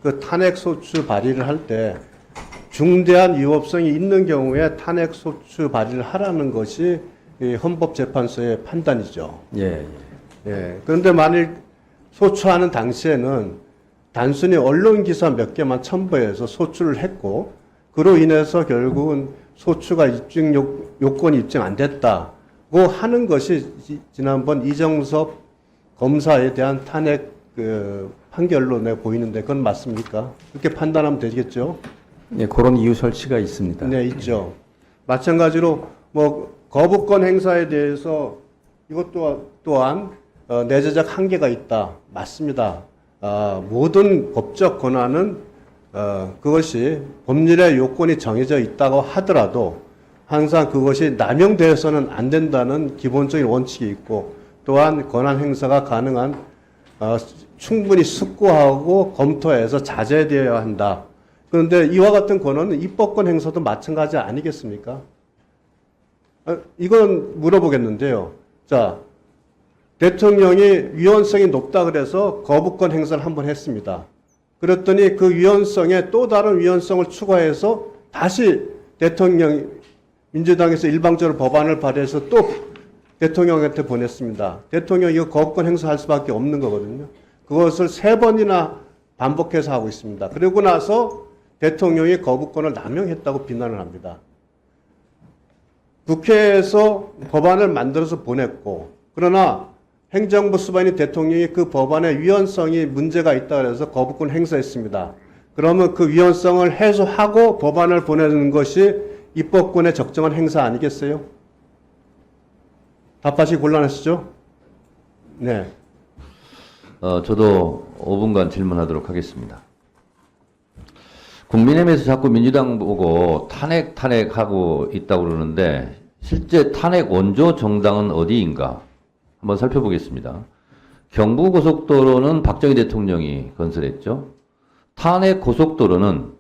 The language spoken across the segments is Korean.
그 탄핵 소추 발의를 할 때 중대한 위법성이 있는 경우에 탄핵 소추 발의를 하라는 것이 이 헌법재판소의 판단이죠. 예. 예. 그런데 만일 소추하는 당시에는 단순히 언론 기사 몇 개만 첨부해서 소추를 했고, 그로 인해서 결국은 소추가 입증 요건이 입증 안 됐다고 하는 것이 지난번 이정섭 검사에 대한 탄핵 판결로 내가 보이는데 그건 맞습니까? 그렇게 판단하면 되겠죠? 네, 그런 이유 설치가 있습니다. 네, 있죠. 마찬가지로 뭐 거부권 행사에 대해서 이것도 또한 내재적 한계가 있다. 맞습니다. 모든 법적 권한은 그것이 법률의 요건이 정해져 있다고 하더라도 항상 그것이 남용되어서는 안 된다는 기본적인 원칙이 있고, 또한 권한 행사가 가능한 충분히 숙고하고 검토해서 자제되어야 한다. 그런데 이와 같은 권한은 입법권 행사도 마찬가지 아니겠습니까? 이건 물어보겠는데요. 자, 대통령이 위헌성이 높다 그래서 거부권 행사를 한번 했습니다. 그랬더니 그 위헌성에 또 다른 위헌성을 추가해서 다시 민주당에서 일방적으로 법안을 발의해서 또 대통령한테 보냈습니다. 대통령이 이거 거부권 행사할 수밖에 없는 거거든요. 그것을 3번이나 반복해서 하고 있습니다. 그리고 나서 대통령이 거부권을 남용했다고 비난을 합니다. 국회에서 법안을 만들어서 보냈고, 그러나 행정부 수반인 대통령이 그 법안의 위헌성이 문제가 있다 그래서 거부권 행사했습니다. 그러면 그 위헌성을 해소하고 법안을 보내는 것이 입법권의 적정한 행사 아니겠어요? 답하시기 곤란하시죠? 네. 저도 5분간 질문하도록 하겠습니다. 국민의힘에서 자꾸 민주당 보고 탄핵하고 있다고 그러는데 실제 탄핵 원조 정당은 어디인가 한번 살펴보겠습니다. 경부고속도로는 박정희 대통령이 건설했죠. 탄핵 고속도로는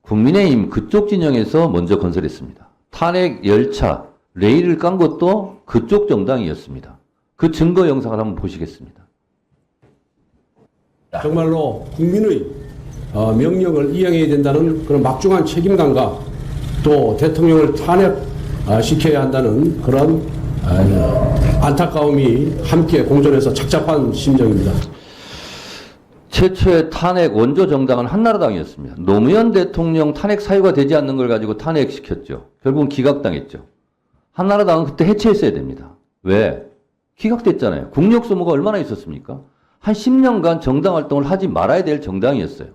국민의힘 그쪽 진영에서 먼저 건설했습니다. 탄핵 열차, 레일을 깐 것도 그쪽 정당이었습니다. 그 증거 영상을 한번 보시겠습니다. 정말로 국민의 명령을 이행해야 된다는 그런 막중한 책임감과 또 대통령을 탄핵시켜야 한다는 그런 안타까움이 함께 공존해서 착잡한 심정입니다. 최초의 탄핵 원조 정당은 한나라당이었습니다. 노무현 대통령 탄핵 사유가 되지 않는 걸 가지고 탄핵시켰죠. 결국은 기각당했죠. 한나라당은 그때 해체했어야 됩니다. 왜? 기각됐잖아요. 국력 소모가 얼마나 있었습니까? 한 10년간 정당 활동을 하지 말아야 될 정당이었어요.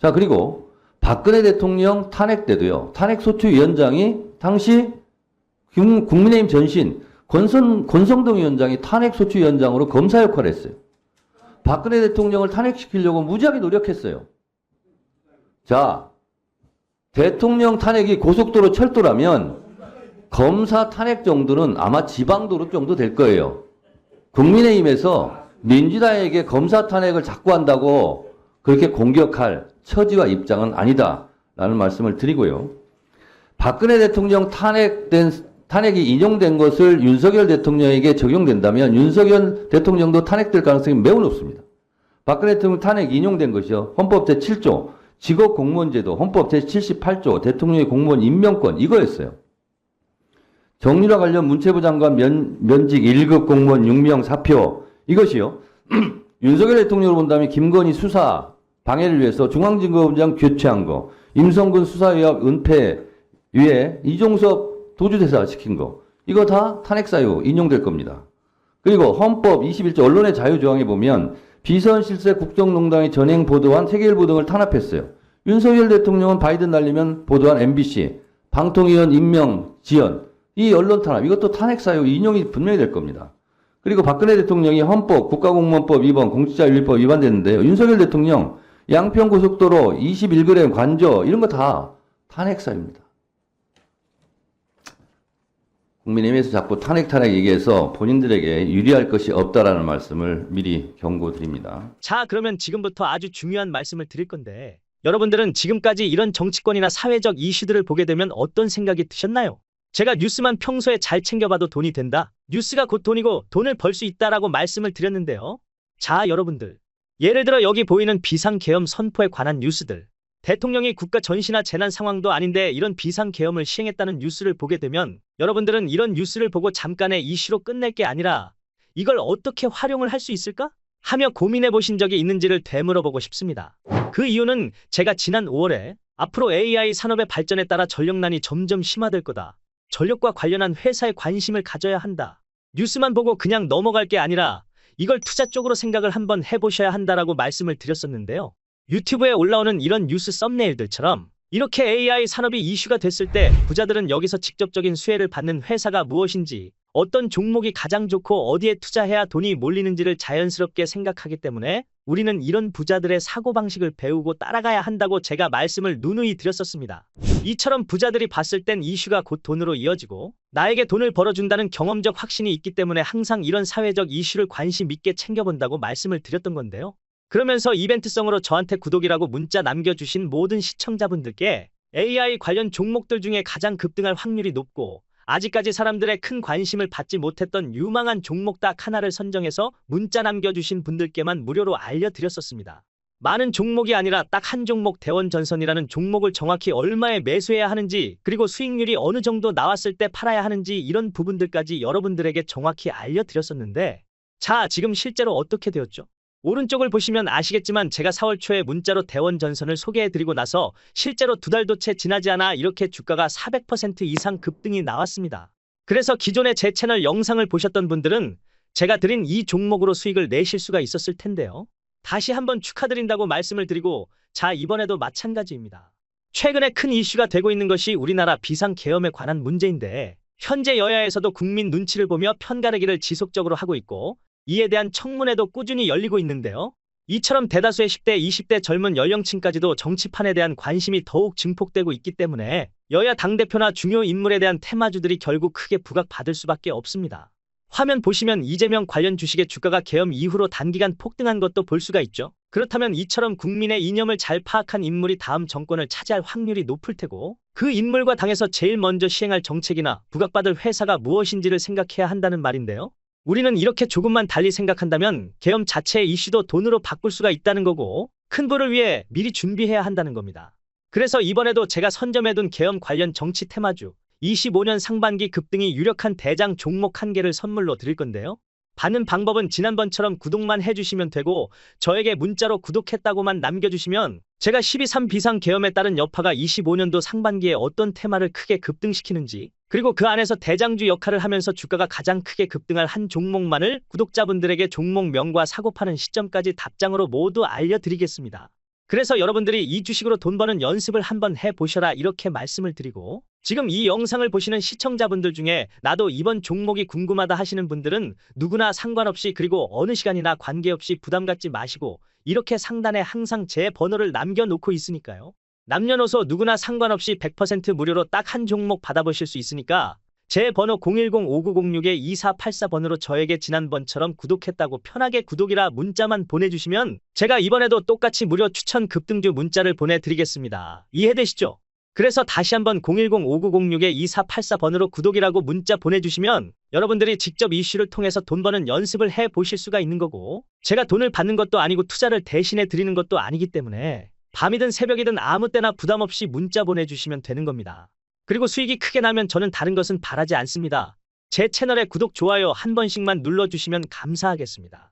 자, 그리고 박근혜 대통령 탄핵 때도요. 탄핵소추위원장이 당시 국민의힘 전신 권성동 위원장이 탄핵소추위원장으로 검사 역할을 했어요. 박근혜 대통령을 탄핵시키려고 무지하게 노력했어요. 자, 대통령 탄핵이 고속도로 철도라면 검사 탄핵 정도는 아마 지방도로 정도 될 거예요. 국민의힘에서 민주당에게 검사 탄핵을 자꾸 한다고 그렇게 공격할 처지와 입장은 아니다라는 말씀을 드리고요. 박근혜 대통령 탄핵이 인용된 것을 윤석열 대통령에게 적용된다면 윤석열 대통령도 탄핵될 가능성이 매우 높습니다. 박근혜 대통령 탄핵 인용된 것이요. 헌법 제7조 직업공무원제도, 헌법 제78조 대통령의 공무원 임명권 이거였어요. 정유라 관련 문체부 장관 면직 1급 공무원 6명 사표 이것이요. 윤석열 대통령으로 본다면 김건희 수사 방해를 위해서 중앙지검장 교체한 거, 임성근 수사의학 은폐 위에 이종섭 도주대사 시킨 거 이거 다 탄핵사유 인용될 겁니다. 그리고 헌법 21조 언론의 자유조항에 보면 비선실세 국정농단의 전행 보도한 세계일보 등을 탄압했어요. 윤석열 대통령은 바이든 날리면 보도한 MBC, 방통위원 임명 지연 이 언론 탄압 이것도 탄핵사유 인용이 분명히 될 겁니다. 그리고 박근혜 대통령이 헌법, 국가공무원법 위반, 공직자윤리법 위반됐는데요. 윤석열 대통령 양평고속도로 21g 관저 이런 거 다 탄핵사유입니다. 국민의힘에서 자꾸 탄핵 얘기해서 본인들에게 유리할 것이 없다라는 말씀을 미리 경고드립니다. 자, 그러면 지금부터 아주 중요한 말씀을 드릴 건데 여러분들은 지금까지 이런 정치권이나 사회적 이슈들을 보게 되면 어떤 생각이 드셨나요? 제가 뉴스만 평소에 잘 챙겨봐도 돈이 된다. 뉴스가 곧 돈이고 돈을 벌 수 있다라고 말씀을 드렸는데요. 자, 여러분들. 예를 들어 여기 보이는 비상계엄 선포에 관한 뉴스들. 대통령이 국가 전시나 재난 상황도 아닌데 이런 비상계엄을 시행했다는 뉴스를 보게 되면 여러분들은 이런 뉴스를 보고 잠깐의 이슈로 끝낼 게 아니라 이걸 어떻게 활용을 할 수 있을까? 하며 고민해 보신 적이 있는지를 되물어보고 싶습니다. 그 이유는 제가 지난 5월에 앞으로 AI 산업의 발전에 따라 전력난이 점점 심화될 거다. 전력과 관련한 회사에 관심을 가져야 한다. 뉴스만 보고 그냥 넘어갈 게 아니라 이걸 투자 쪽으로 생각을 한번 해보셔야 한다라고 말씀을 드렸었는데요. 유튜브에 올라오는 이런 뉴스 썸네일들처럼 이렇게 AI 산업이 이슈가 됐을 때 부자들은 여기서 직접적인 수혜를 받는 회사가 무엇인지, 어떤 종목이 가장 좋고 어디에 투자해야 돈이 몰리는지를 자연스럽게 생각하기 때문에 우리는 이런 부자들의 사고방식을 배우고 따라가야 한다고 제가 말씀을 누누이 드렸었습니다. 이처럼 부자들이 봤을 땐 이슈가 곧 돈으로 이어지고 나에게 돈을 벌어준다는 경험적 확신이 있기 때문에 항상 이런 사회적 이슈를 관심 있게 챙겨본다고 말씀을 드렸던 건데요. 그러면서 이벤트성으로 저한테 구독이라고 문자 남겨주신 모든 시청자분들께 AI 관련 종목들 중에 가장 급등할 확률이 높고 아직까지 사람들의 큰 관심을 받지 못했던 유망한 종목 딱 하나를 선정해서 문자 남겨주신 분들께만 무료로 알려드렸었습니다. 많은 종목이 아니라 딱 한 종목 대원전선이라는 종목을 정확히 얼마에 매수해야 하는지, 그리고 수익률이 어느 정도 나왔을 때 팔아야 하는지 이런 부분들까지 여러분들에게 정확히 알려드렸었는데, 자, 지금 실제로 어떻게 되었죠? 오른쪽을 보시면 아시겠지만 제가 4월 초에 문자로 대원전선을 소개해드리고 나서 실제로 2달도 채 지나지 않아 이렇게 주가가 400% 이상 급등이 나왔습니다. 그래서 기존에 제 채널 영상을 보셨던 분들은 제가 드린 이 종목으로 수익을 내실 수가 있었을 텐데요. 다시 한번 축하드린다고 말씀을 드리고, 자, 이번에도 마찬가지입니다. 최근에 큰 이슈가 되고 있는 것이 우리나라 비상계엄에 관한 문제인데 현재 여야에서도 국민 눈치를 보며 편가르기를 지속적으로 하고 있고 이에 대한 청문회도 꾸준히 열리고 있는데요. 이처럼 대다수의 10대, 20대 젊은 연령층까지도 정치판에 대한 관심이 더욱 증폭되고 있기 때문에 여야 당대표나 중요 인물에 대한 테마주들이 결국 크게 부각받을 수밖에 없습니다. 화면 보시면 이재명 관련 주식의 주가가 계엄 이후로 단기간 폭등한 것도 볼 수가 있죠. 그렇다면 이처럼 국민의 이념을 잘 파악한 인물이 다음 정권을 차지할 확률이 높을 테고 그 인물과 당에서 제일 먼저 시행할 정책이나 부각받을 회사가 무엇인지를 생각해야 한다는 말인데요. 우리는 이렇게 조금만 달리 생각한다면 계엄 자체의 이슈도 돈으로 바꿀 수가 있다는 거고 큰 부를 위해 미리 준비해야 한다는 겁니다. 그래서 이번에도 제가 선점해둔 계엄 관련 정치 테마주 25년 상반기 급등이 유력한 대장 종목 1개를 선물로 드릴 건데요. 받는 방법은 지난번처럼 구독만 해주시면 되고 저에게 문자로 구독했다고만 남겨주시면 제가 12.3 비상계엄에 따른 여파가 25년도 상반기에 어떤 테마를 크게 급등시키는지, 그리고 그 안에서 대장주 역할을 하면서 주가가 가장 크게 급등할 한 종목만을 구독자분들에게 종목명과 사고 파는 시점까지 답장으로 모두 알려드리겠습니다. 그래서 여러분들이 이 주식으로 돈 버는 연습을 한번 해보셔라 이렇게 말씀을 드리고, 지금 이 영상을 보시는 시청자분들 중에 나도 이번 종목이 궁금하다 하시는 분들은 누구나 상관없이, 그리고 어느 시간이나 관계없이 부담 갖지 마시고 이렇게 상단에 항상 제 번호를 남겨놓고 있으니까요. 남녀노소 누구나 상관없이 100% 무료로 딱 한 종목 받아보실 수 있으니까 제 번호 010-5906-2484번으로 저에게 지난번처럼 구독했다고 편하게 구독이라 문자만 보내주시면 제가 이번에도 똑같이 무료 추천 급등주 문자를 보내드리겠습니다. 이해되시죠? 그래서 다시 한번 010-5906-2484번으로 구독이라고 문자 보내주시면 여러분들이 직접 이슈를 통해서 돈 버는 연습을 해보실 수가 있는 거고, 제가 돈을 받는 것도 아니고 투자를 대신해 드리는 것도 아니기 때문에 밤이든 새벽이든 아무 때나 부담 없이 문자 보내주시면 되는 겁니다. 그리고 수익이 크게 나면 저는 다른 것은 바라지 않습니다. 제 채널에 구독, 좋아요 한 번씩만 눌러주시면 감사하겠습니다.